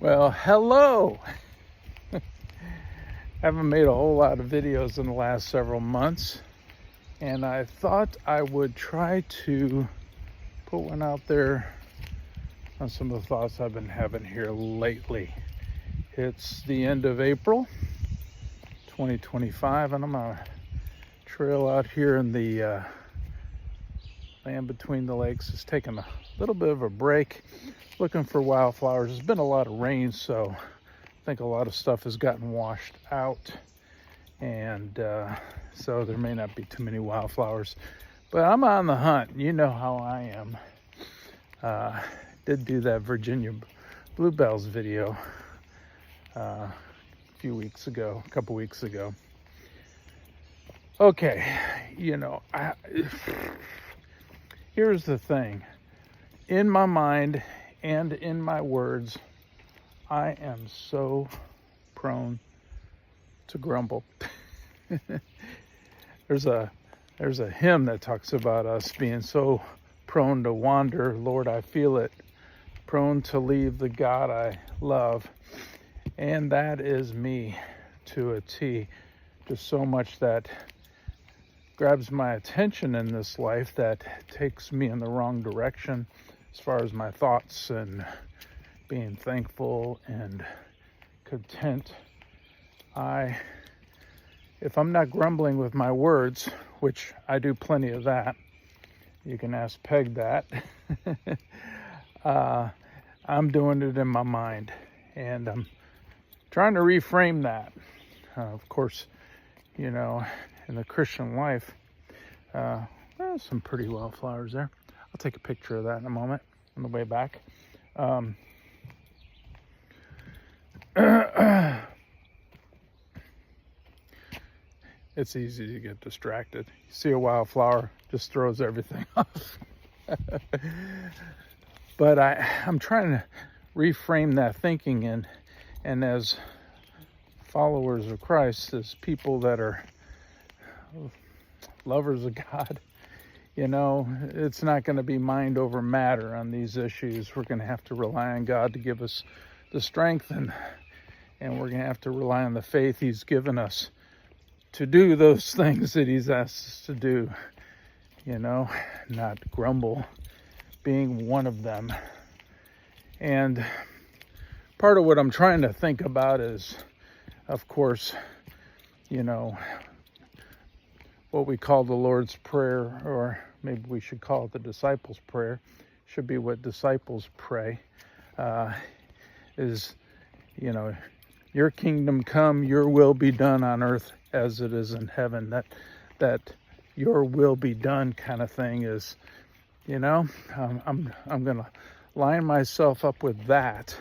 Well, hello. Haven't made a whole lot of videos in the last several months, and I thought I would try to put one out there on some of the thoughts I've been having here lately. It's the end of April 2025, and I'm on a trail out here in the land between the lakes. It's taking a little bit of a break, looking for wildflowers. There's been a lot of rain, so I think a lot of stuff has gotten washed out, and so there may not be too many wildflowers, but I'm on the hunt. You know how I am. Did do that Virginia bluebells video a couple weeks ago. Okay, here's the thing. In my mind and in my words, I am so prone to grumble. There's a hymn that talks about us being so prone to wander. Lord, I feel it. Prone to leave the God I love. And that is me to a T. Just so much that grabs my attention in this life that takes me in the wrong direction as far as my thoughts and being thankful and content. If I'm not grumbling with my words, which I do plenty of that, you can ask Peg that, I'm doing it in my mind, and I'm trying to reframe that. Of course, in the Christian life, there's some pretty wildflowers there. I'll take a picture of that in a moment on the way back. It's easy to get distracted. You see a wildflower, just throws everything off. But I'm trying to reframe that thinking, and as followers of Christ, as people that are lovers of God, it's not going to be mind over matter on these issues. We're going to have to rely on God to give us the strength, and we're going to have to rely on the faith He's given us to do those things that He's asked us to do, not grumble, being one of them. And part of what I'm trying to think about is, of course, what we call the Lord's Prayer, or maybe we should call it the disciples' prayer. Should be what disciples pray, is, your kingdom come, your will be done on earth as it is in heaven. That your will be done kind of thing is, I'm going to line myself up with that.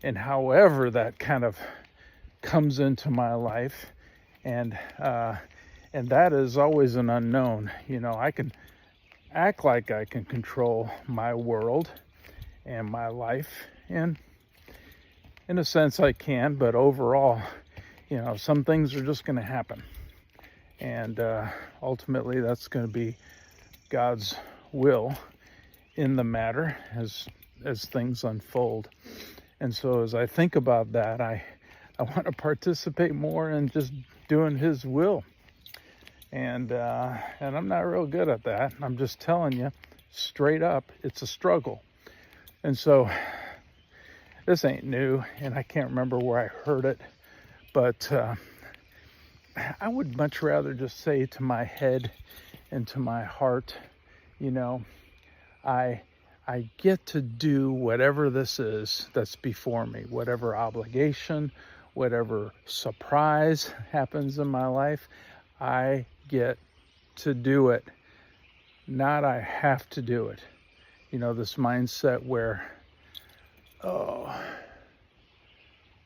And however that kind of comes into my life, and that is always an unknown. I can act like I can control my world and my life, and in a sense I can, but overall, some things are just going to happen, and ultimately that's going to be God's will in the matter as things unfold. And so as I think about that, I want to participate more in just doing His will, and I'm not real good at that. I'm just telling you straight up, it's a struggle. And so this ain't new, and I can't remember where I heard it, but I would much rather just say to my head and to my heart, I get to do whatever this is that's before me, whatever obligation, whatever surprise happens in my life, I get to do it. Not I have to do it. This mindset where, oh,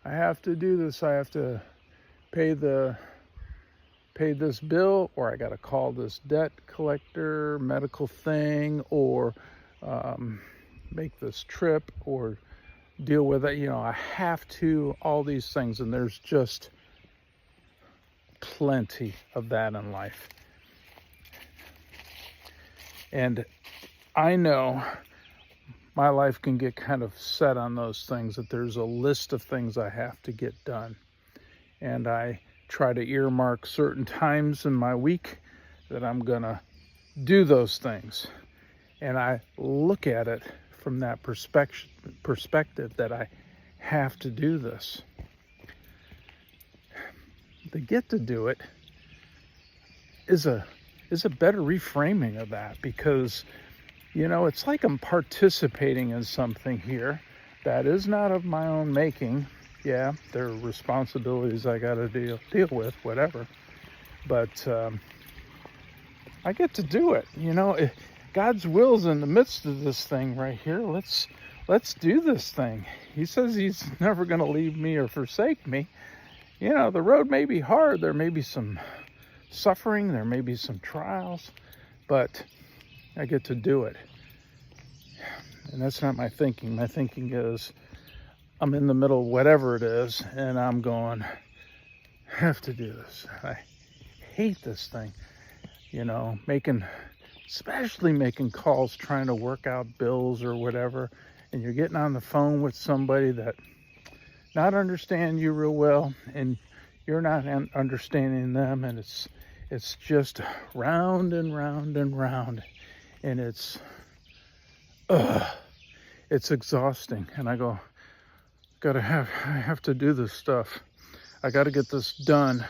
I have to do this, I have to pay this bill, or I got to call this debt collector, medical thing, or make this trip, or deal with it. I have to, all these things, and there's just plenty of that in life. And I know my life can get kind of set on those things, that there's a list of things I have to get done. And I try to earmark certain times in my week that I'm gonna do those things. And I look at it from that perspective that I have to do this. To get to do it is a better reframing of that, because it's like I'm participating in something here that is not of my own making. Yeah, there are responsibilities I got to deal with, whatever. But I get to do it. God's will's in the midst of this thing right here. Let's do this thing. He says he's never going to leave me or forsake me. The road may be hard. There may be some suffering. There may be some trials. But I get to do it. And that's not my thinking. My thinking is I'm in the middle of whatever it is, and I'm going, I have to do this. I hate this thing. Especially making calls, trying to work out bills or whatever, and you're getting on the phone with somebody that not understand you real well, and you're not understanding them, and it's just round and round and round, and it's exhausting. And I go, I have to do this stuff. I got to get this done.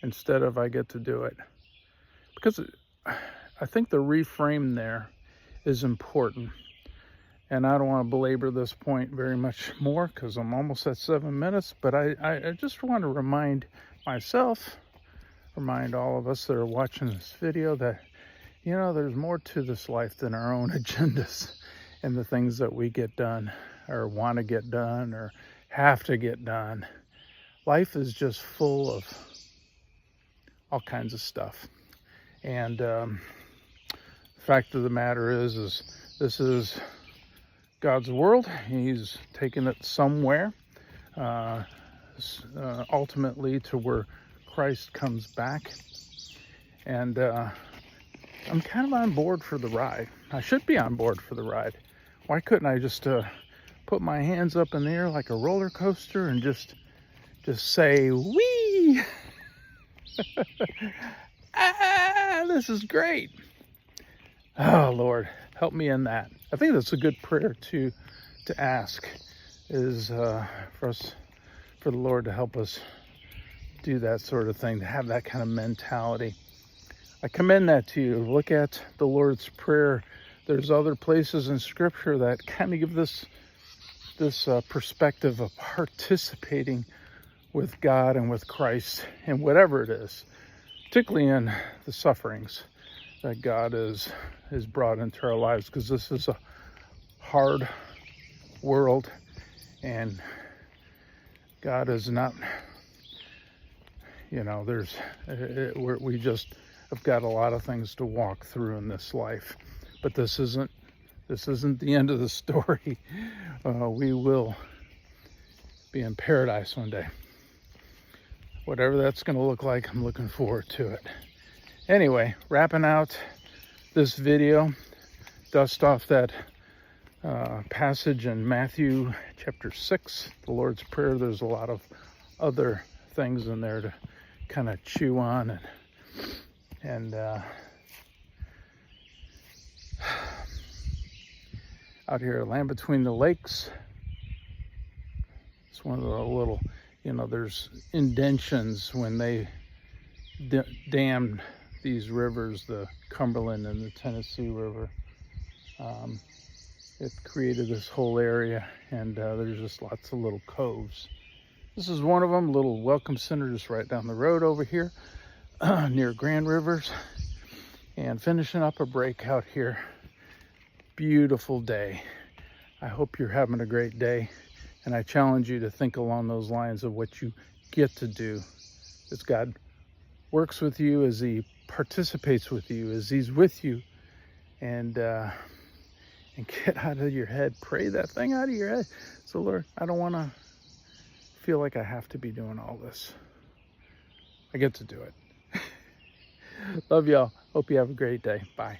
Instead of I get to do it. Because I think the reframe there is important. And I don't want to belabor this point very much more, because I'm almost at 7 minutes. But I just want to remind myself, remind all of us that are watching this video, that there's more to this life than our own agendas and the things that we get done or want to get done or have to get done. Life is just full of all kinds of stuff. And the fact of the matter is this is God's world. He's taken it somewhere, ultimately to where Christ comes back. And I'm kind of on board for the ride. I should be on board for the ride. Why couldn't I just put my hands up in the air like a roller coaster and just say, wee! This is great. Oh, Lord, help me in that. I think that's a good prayer to ask, is for the Lord to help us do that sort of thing, to have that kind of mentality. I commend that to you. Look at the Lord's Prayer. There's other places in Scripture that kind of give this perspective of participating with God and with Christ in whatever it is, particularly in the sufferings that God has brought into our lives, because this is a hard world, and God is not, we just have got a lot of things to walk through in this life. But this isn't the end of the story. We will be in paradise one day. Whatever that's going to look like, I'm looking forward to it. Anyway, wrapping out this video, dust off that passage in Matthew chapter 6, the Lord's Prayer. There's a lot of other things in there to kind of chew on and out here, Land Between the Lakes. It's one of the little, there's indentions when they dammed these rivers, the Cumberland and the Tennessee River. It created this whole area, and there's just lots of little coves. This is one of them, little welcome center just right down the road over here near Grand Rivers. And finishing up a break out here. Beautiful day. I hope you're having a great day, and I challenge you to think along those lines of what you get to do, as God works with you, as he participates with you, as he's with you, and get out of your head. Pray that thing out of your head. So, Lord, I don't want to feel like I have to be doing all this. I get to do it. Love y'all. Hope you have a great day. Bye.